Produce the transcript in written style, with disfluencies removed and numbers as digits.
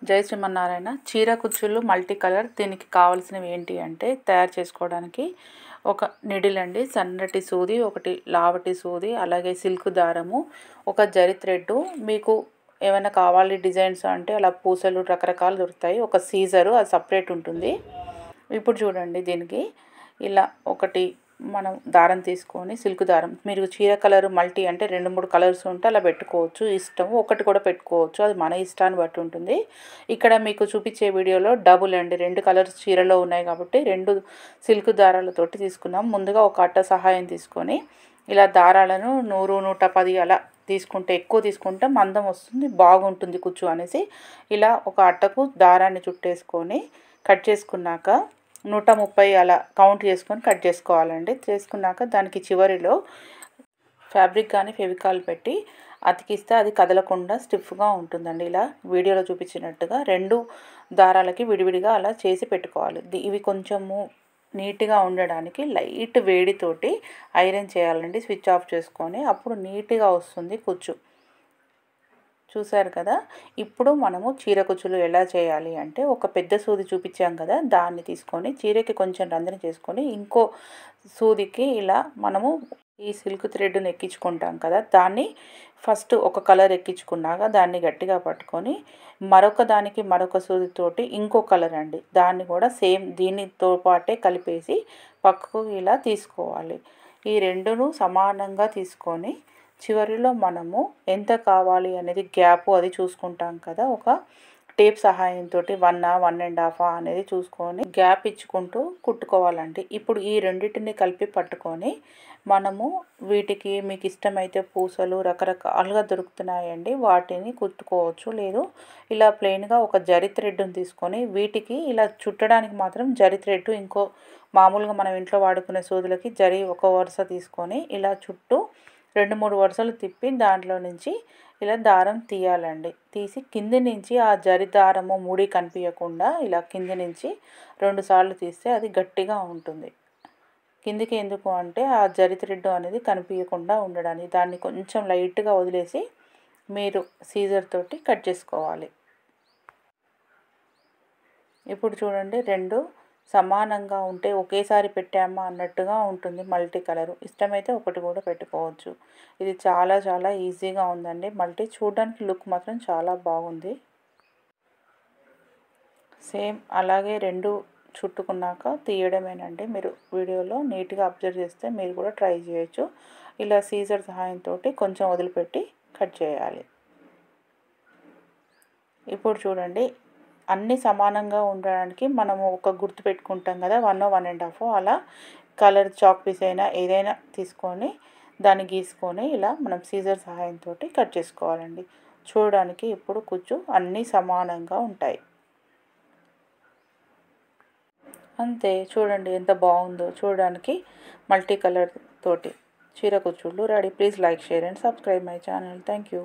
జై శ్రీమన్నారాయణ. చీర కుచ్చుళ్ళు multi colour. దీనికి కావాల్సినవి ఏంటి అంటే తయారు చేసుకోవడానికి ఒక నిడిల్ అండి, సన్నటి సూది, ఒకటి లావటి సూది, అలాగే సిల్క్ దారము, ఒక జరి థ్రెడ్. మీకు ఏమైనా కావాలి డిజైన్స్ అంటే అలా పూసలు రకరకాలు దొరుకుతాయి. ఒక సీజరు అది సపరేట్ ఉంటుంది. ఇప్పుడు చూడండి, దీనికి ఇలా ఒకటి మనం దారం తీసుకొని సిల్క్ దారం, మీరు చీర కలర్ మల్టీ అంటే 2-3 కలర్స్ ఉంటే అలా పెట్టుకోవచ్చు, ఇష్టం. ఒకటి కూడా పెట్టుకోవచ్చు, అది మన ఇష్టాన్ని బట్టి ఉంటుంది. ఇక్కడ మీకు చూపించే వీడియోలో డబుల్ అండి, 2 కలర్స్ చీరలో ఉన్నాయి కాబట్టి 2 సిల్క్ దారాలతోటి తీసుకున్నాం. ముందుగా ఒక అట్ట సహాయం తీసుకొని ఇలా దారాలను 100-110 అలా తీసుకుంటే, ఎక్కువ తీసుకుంటే మందం వస్తుంది, బాగుంటుంది కుచ్చు అనేసి ఇలా ఒక అట్టకు దారాన్ని చుట్టేసుకొని కట్ చేసుకున్నాక 130 అలా కౌంట్ చేసుకొని కట్ చేసుకోవాలండి. చేసుకున్నాక దానికి చివరిలో ఫ్యాబ్రిక్ కానీ ఫెవికాల్ పెట్టి అతికిస్తే అది కదలకుండా స్టిఫ్గా ఉంటుందండి. ఇలా వీడియోలో చూపించినట్టుగా 2 దారాలకి విడివిడిగా అలా చేసి పెట్టుకోవాలి. ఇవి కొంచెము నీట్గా ఉండడానికి లైట్ వేడితోటి ఐరన్ చేయాలండి, స్విచ్ ఆఫ్ చేసుకొని. అప్పుడు నీట్గా వస్తుంది కుచ్చు. చూసారు కదా. ఇప్పుడు మనము చీర కుచ్చులు ఎలా చేయాలి అంటే, ఒక పెద్ద సూది చూపించాం కదా, దాన్ని తీసుకొని చీరకి కొంచెం రంధ్రం చేసుకొని ఇంకో సూదికి ఇలా మనము ఈ సిల్క్ థ్రెడ్ని ఎక్కించుకుంటాం కదా, దాన్ని ఫస్ట్ ఒక కలర్ ఎక్కించుకున్నాక దాన్ని గట్టిగా పట్టుకొని మరొక దానికి మరొక సూదితోటి ఇంకో కలర్ అండి, దాన్ని కూడా సేమ్ దీనితో పాటే కలిపేసి పక్కకు ఇలా తీసుకోవాలి. ఈ రెండును సమానంగా తీసుకొని చివరిలో మనము ఎంత కావాలి అనేది గ్యాప్ అది చూసుకుంటాం కదా, ఒక టేప్ సహాయంతో 1-1.5 అనేది చూసుకొని గ్యాప్ ఇచ్చుకుంటూ కుట్టుకోవాలండి. ఇప్పుడు ఈ రెండింటిని కలిపి పట్టుకొని మనము వీటికి మీకు ఇష్టమైతే పూసలు రకరకాలుగా దొరుకుతున్నాయండి, వాటిని కుట్టుకోవచ్చు. లేదు ఇలా ప్లెయిన్గా ఒక జరి థ్రెడ్ని తీసుకొని వీటికి ఇలా చుట్టడానికి మాత్రం జరి థ్రెడ్, ఇంకో మామూలుగా మనం ఇంట్లో వాడుకునే సూదులకి జరి ఒక వరుస తీసుకొని ఇలా చుట్టూ 2-3 వరుసలు తిప్పి దాంట్లో నుంచి ఇలా దారం తీయాలండి. తీసి కింది నుంచి ఆ జరి దారము ముడి కనిపించకుండా ఇలా కింది నుంచి 2 సార్లు తీస్తే అది గట్టిగా ఉంటుంది. కిందికి ఎందుకు అంటే ఆ జరి థ్రెడ్ అనేది కనిపించకుండా ఉండడానికి. దాన్ని కొంచెం లైట్గా వదిలేసి మీరు సీజర్ తోటి కట్ చేసుకోవాలి. ఇప్పుడు చూడండి, 2 సమానంగా ఉంటే ఒకేసారి పెట్టామా అన్నట్టుగా ఉంటుంది మల్టీ కలరు. ఇష్టమైతే ఒకటి కూడా పెట్టుకోవచ్చు. ఇది చాలా చాలా ఈజీగా ఉందండి మల్టీ. చూడడానికి లుక్ మాత్రం చాలా బాగుంది. సేమ్ అలాగే 2 చుట్టుకున్నాక తీయడమేనండి. మీరు వీడియోలో నీట్గా అబ్జర్వ్ చేస్తే మీరు కూడా ట్రై చేయొచ్చు. ఇలా సీజర్ సహాయంతో కొంచెం వదిలిపెట్టి కట్ చేయాలి. ఇప్పుడు చూడండి, అన్నీ సమానంగా ఉండడానికి మనము ఒక గుర్తు పెట్టుకుంటాం కదా, 1-1.5 అలా కలర్ చాక్ పీస్ అయినా ఏదైనా తీసుకొని దాన్ని గీసుకొని ఇలా మనం సీజర్ సహాయంతో కట్ చేసుకోవాలండి. చూడడానికి ఇప్పుడు కుచ్చు అన్నీ సమానంగా ఉంటాయి. అంతే, చూడండి ఎంత బాగుందో. చూడడానికి మల్టీ కలర్ తోటి చీర కుచ్చుళ్ళు ready. Please like, share and subscribe my channel. Thank you.